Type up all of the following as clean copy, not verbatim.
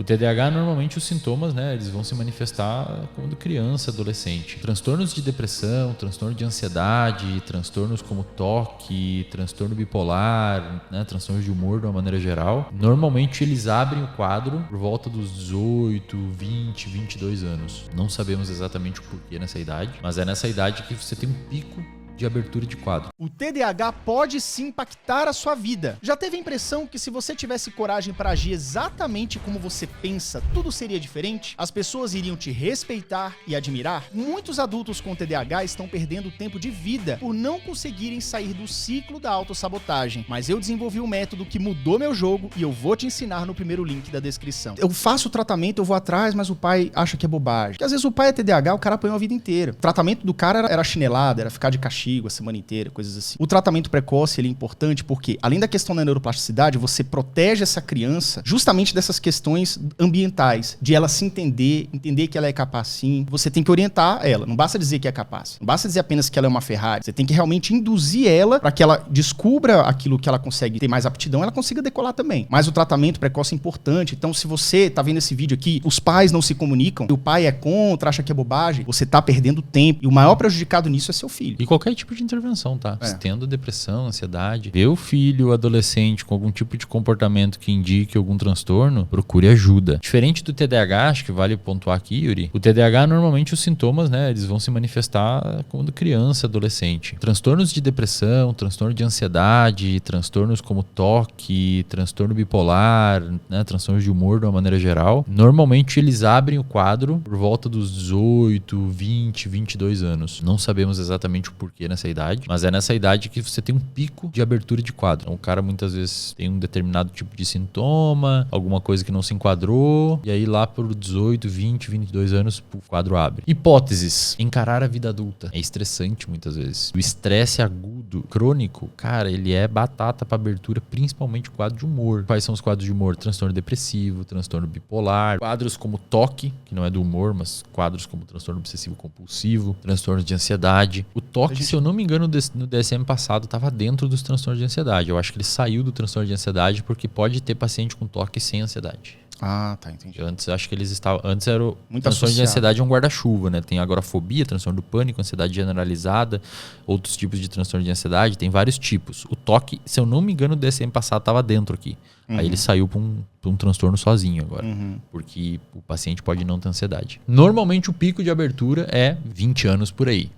TDAH, normalmente os sintomas, né, eles vão se manifestar quando criança, adolescente. Transtornos de depressão, transtorno de ansiedade, transtornos como toque, transtorno bipolar, né, transtornos de humor de uma maneira geral. Normalmente eles abrem o quadro por volta dos 18, 20, 22 anos. Não sabemos exatamente o porquê nessa idade, mas é nessa idade que você tem um pico de abertura de quadro. O TDAH pode sim impactar a sua vida. Já teve a impressão que se você tivesse coragem para agir exatamente como você pensa, tudo seria diferente? As pessoas iriam te respeitar e admirar? Muitos adultos com TDAH estão perdendo tempo de vida por não conseguirem sair do ciclo da autossabotagem. Mas eu desenvolvi um método que mudou meu jogo e eu vou te ensinar no primeiro link da descrição. Eu faço o tratamento, eu vou atrás, mas o pai acha que é bobagem. Porque às vezes o pai é TDAH, o cara apanhou a vida inteira. O tratamento do cara era chinelada, era ficar de castigo a semana inteira, coisas assim. O tratamento precoce, ele é importante porque, além da questão da neuroplasticidade, você protege essa criança justamente dessas questões ambientais, de ela se entender que ela é capaz sim. Você tem que orientar ela, não basta dizer que é capaz. Não basta dizer apenas que ela é uma Ferrari. Você tem que realmente induzir ela para que ela descubra aquilo que ela consegue ter mais aptidão, ela consiga decolar também. Mas o tratamento precoce é importante. Então, se você tá vendo esse vídeo aqui, os pais não se comunicam, o pai é contra, acha que é bobagem, você tá perdendo tempo. E o maior prejudicado nisso é seu filho. E qualquer tipo de intervenção, tá? Se tendo depressão, ansiedade, vê o filho adolescente com algum tipo de comportamento que indique algum transtorno, procure ajuda. Diferente do TDAH, acho que vale pontuar aqui, Yuri, o TDAH normalmente os sintomas, né, eles vão se manifestar quando criança, adolescente. Transtornos de depressão, transtorno de ansiedade, transtornos como toque, transtorno bipolar, né, transtornos de humor de uma maneira geral, normalmente eles abrem o quadro por volta dos 18, 20, 22 anos. Não sabemos exatamente o porquê nessa idade, mas é nessa idade que você tem um pico de abertura de quadro. Então, o cara muitas vezes tem um determinado tipo de sintoma, alguma coisa que não se enquadrou, e aí lá por 18, 20, 22 anos o quadro abre. Hipóteses. Encarar a vida adulta. É estressante muitas vezes. O estresse agudo, crônico, cara, ele é batata para abertura, principalmente quadro de humor. Quais são os quadros de humor? Transtorno depressivo, transtorno bipolar, quadros como toque, que não é do humor, mas quadros como transtorno obsessivo compulsivo, transtornos de ansiedade. O toque, se eu não me engano, no DSM passado estava dentro dos transtornos de ansiedade. Eu acho que ele saiu do transtorno de ansiedade porque pode ter paciente com toque sem ansiedade. Ah, tá, entendi. Antes, acho que eles estavam... Antes era o muito transtorno associado. de ansiedade é um guarda-chuva, né? Tem agorafobia, transtorno do pânico, ansiedade generalizada, outros tipos de transtorno de ansiedade, tem vários tipos. O toque, se eu não me engano, o DSM passado estava dentro aqui. Aí ele saiu para um transtorno sozinho agora, porque o paciente pode não ter ansiedade. Normalmente o pico de abertura é 20 anos por aí.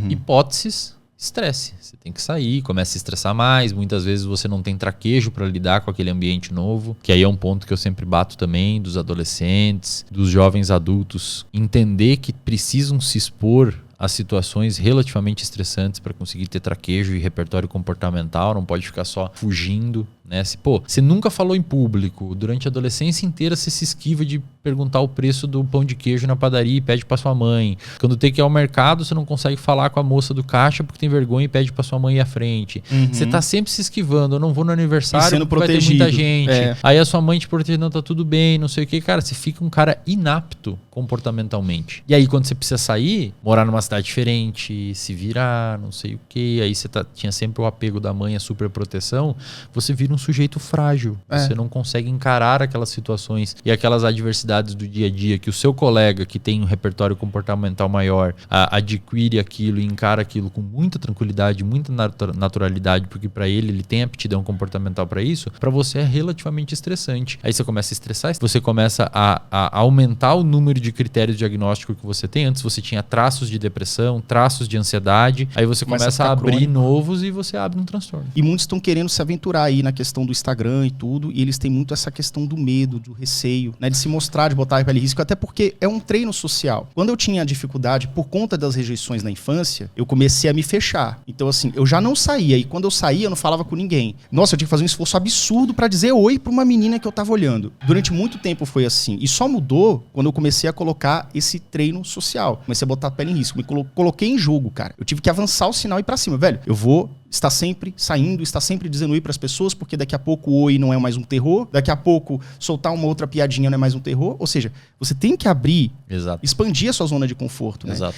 Hipóteses... Estresse. Você tem que sair, começa a se estressar mais. Muitas vezes você não tem traquejo para lidar com aquele ambiente novo, que aí é um ponto que eu sempre bato também, dos adolescentes, dos jovens adultos. Entender que precisam se expor a situações relativamente estressantes para conseguir ter traquejo e repertório comportamental, não pode ficar só fugindo, né? Você nunca falou em público, durante a adolescência inteira você se esquiva de perguntar o preço do pão de queijo na padaria e pede para sua mãe. Quando tem que ir ao mercado, você não consegue falar com a moça do caixa porque tem vergonha e pede para sua mãe ir à frente. Você tá sempre se esquivando, eu não vou no aniversário porque vai ter muita gente. Aí a sua mãe te protegendo, tá tudo bem, não sei o que. Cara, você fica um cara inapto comportamentalmente. E aí quando você precisa sair, morar numa cidade diferente, se virar, não sei o que, aí você tinha sempre o apego da mãe, a superproteção, você vira um sujeito frágil. Você não consegue encarar aquelas situações e aquelas adversidades do dia a dia que o seu colega que tem um repertório comportamental maior adquire aquilo e encara aquilo com muita tranquilidade, muita naturalidade, porque para ele tem aptidão comportamental para isso, para você é relativamente estressante. Aí você começa a estressar, você começa a aumentar o número de critérios diagnósticos que você tem. Antes você tinha traços de depressão, traços de ansiedade, aí você começa a abrir crônico. Novos e você abre um transtorno. E muitos estão querendo se aventurar aí na questão do Instagram e tudo, e eles têm muito essa questão do medo, do receio, né, de se mostrar, de botar aquele risco, até porque é um treino social. Quando eu tinha dificuldade por conta das rejeições na infância, eu comecei a me fechar. Então assim, eu já não saía, e quando eu saía eu não falava com ninguém. Nossa, eu tinha que fazer um esforço absurdo pra dizer oi pra uma menina que eu tava olhando. Durante muito tempo foi assim, e só mudou quando eu comecei a colocar esse treino social. Comecei a botar a pele em risco, me coloquei em jogo, cara. Eu tive que avançar o sinal e ir pra cima, velho. Eu vou estar sempre saindo, estar sempre dizendo oi pras pessoas, porque daqui a pouco o oi não é mais um terror, daqui a pouco soltar uma outra piadinha não é mais um terror. Ou seja, você tem que abrir, expandir a sua zona de conforto, né? Exato.